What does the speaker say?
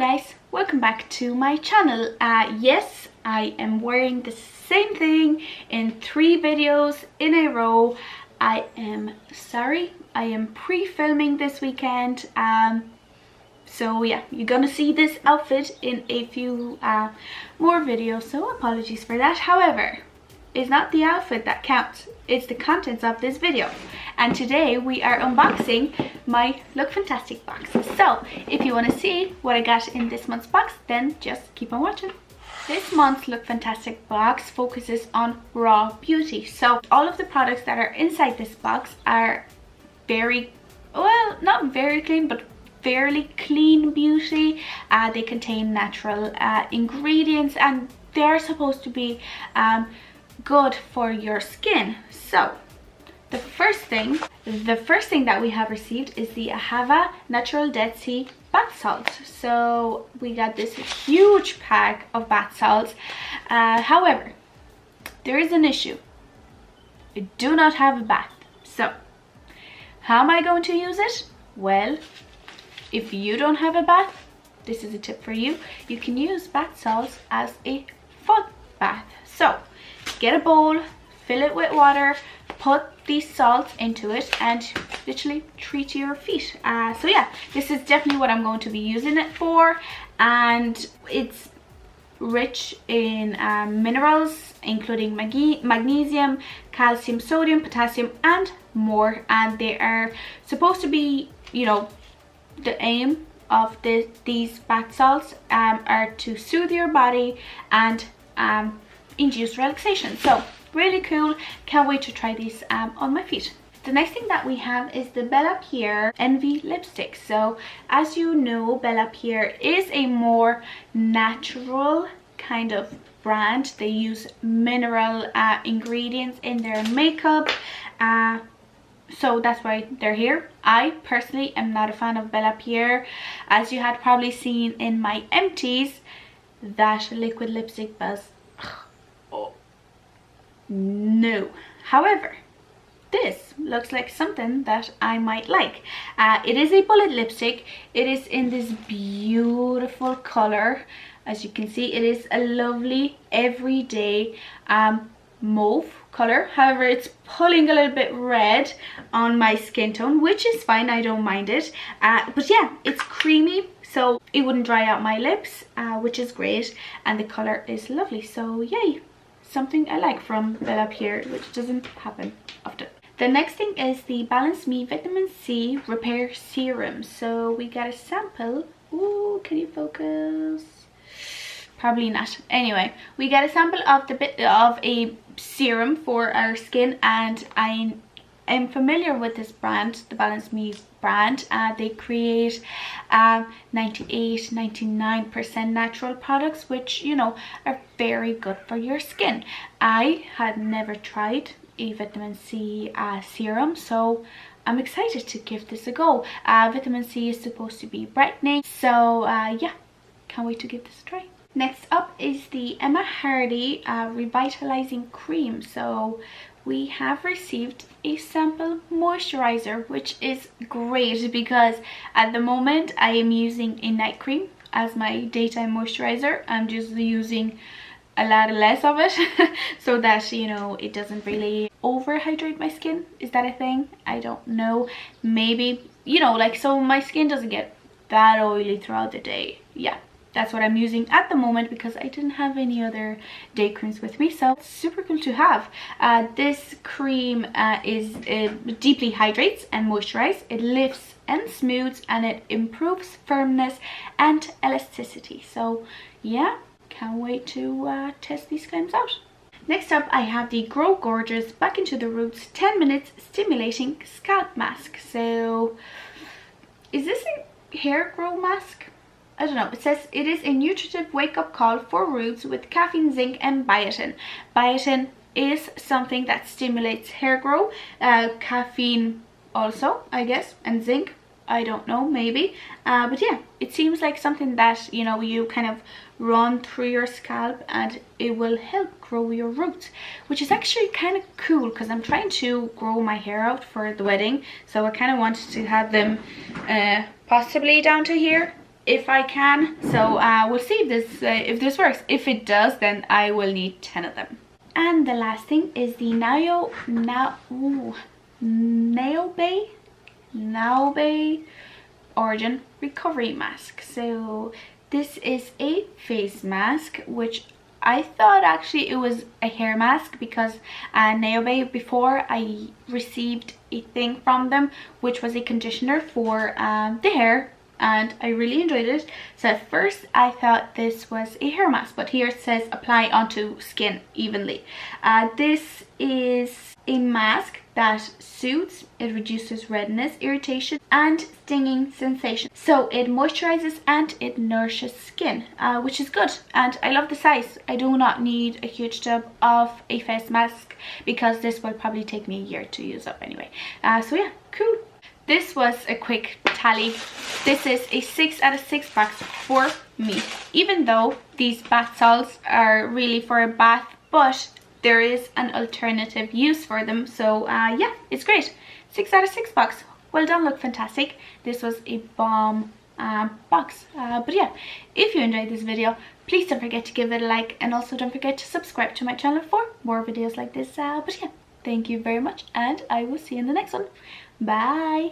guys, welcome back to my channel. Yes, I am wearing the same thing in 3 videos in a row. I am sorry, I am pre-filming this weekend. So yeah, you're gonna see this outfit in a few more videos, so apologies for that. However, it's not the outfit that counts, it's the contents of this video. And today we are unboxing my Look Fantastic box. So if you want to see what I got in this month's box, then just keep on watching. This month's Look Fantastic box focuses on raw beauty. So all of the products that are inside this box are very, well, not very clean, but fairly clean beauty. They contain natural ingredients, and they're supposed to be good for your skin. So the first thing that we have received is the Ahava Natural Dead Sea bath salts. So we got this huge pack of bath salts. However, there is an issue. I do not have a bath. So how am I going to use it? Well, if you don't have a bath, this is a tip for you. You can use bath salts as a foot bath. So get a bowl, fill it with water, put these salts into it, and literally treat your feet. So yeah, this is definitely what I'm going to be using it for, and it's rich in minerals including magnesium, calcium, sodium, potassium, and more. And they are supposed to be, you know, the aim of these bath salts are to soothe your body and induce relaxation. So really cool, can't wait to try these on my feet. The next thing that we have is the Bellapierre Envy lipstick. So as you know, Bellapierre is a more natural kind of brand. They use mineral ingredients in their makeup, so that's why they're here. I personally am not a fan of Bellapierre. As you had probably seen in my empties, that liquid lipstick buzz, oh no. However, this looks like something that I might like. It is a bullet lipstick. It is in this beautiful color. As you can see, it is a lovely everyday mauve color. However, it's pulling a little bit red on my skin tone, which is fine, I don't mind it. But yeah, it's creamy, so it wouldn't dry out my lips, which is great, and the color is lovely. So yay, something I like from Bellapierre, which doesn't happen often. The next thing is the Balance Me Vitamin C Repair Serum. So we got a sample. Ooh, can you focus? Probably not. Anyway, we got a sample of a serum for our skin, and I am familiar with this brand, the Balance Me brand. They create 98-99% natural products, which, you know, are very good for your skin. I had never tried a vitamin C serum, so I'm excited to give this a go. Vitamin C is supposed to be brightening, so yeah, can't wait to give this a try. Next up is the Hardie Revitalizing Cream. So we have received a sample moisturizer, which is great because at the moment I am using a night cream as my daytime moisturizer. I'm just using a lot less of it so that, you know, it doesn't really overhydrate my skin. Is that a thing? I don't know. Maybe, you know, like, so my skin doesn't get that oily throughout the day. Yeah, that's what I'm using at the moment because I didn't have any other day creams with me, so it's super cool to have. This cream deeply hydrates and moisturizes. It lifts and smooths, and it improves firmness and elasticity. So yeah, can't wait to test these claims out. Next up, I have the Grow Gorgeous Back Into the Roots 10 Minutes Stimulating Scalp Mask. So is this a hair grow mask? I don't know. It says it is a nutritive wake-up call for roots with caffeine, zinc, and biotin. Biotin is something that stimulates hair growth. Caffeine also, I guess, and zinc, I don't know, maybe. But yeah, it seems like something that, you know, you kind of run through your scalp and it will help grow your roots, which is actually kind of cool because I'm trying to grow my hair out for the wedding. So I kind of wanted to have them possibly down to here. if I can. So we'll see if this works. If it does, then I will need 10 of them. And the last thing is the Naobay Origin Recovery Mask. So this is a face mask, which I thought actually it was a hair mask, because Naobay, before I received a thing from them which was a conditioner for the hair, and I really enjoyed it. So at first I thought this was a hair mask, but here it says apply onto skin evenly. This is a mask that soothes, it reduces redness, irritation and stinging sensation. So it moisturizes and it nourishes skin, which is good, and I love the size. I do not need a huge tub of a face mask because this will probably take me a year to use up anyway. So yeah, cool. This was a quick tally. This is a 6 out of 6 box for me, even though these bath salts are really for a bath, but there is an alternative use for them. So yeah, it's great. 6 out of 6 box. Well done, look fantastic. This was a bomb box. But yeah, if you enjoyed this video, please don't forget to give it a like, and also don't forget to subscribe to my channel for more videos like this. But yeah, thank you very much, and I will see you in the next one. Bye.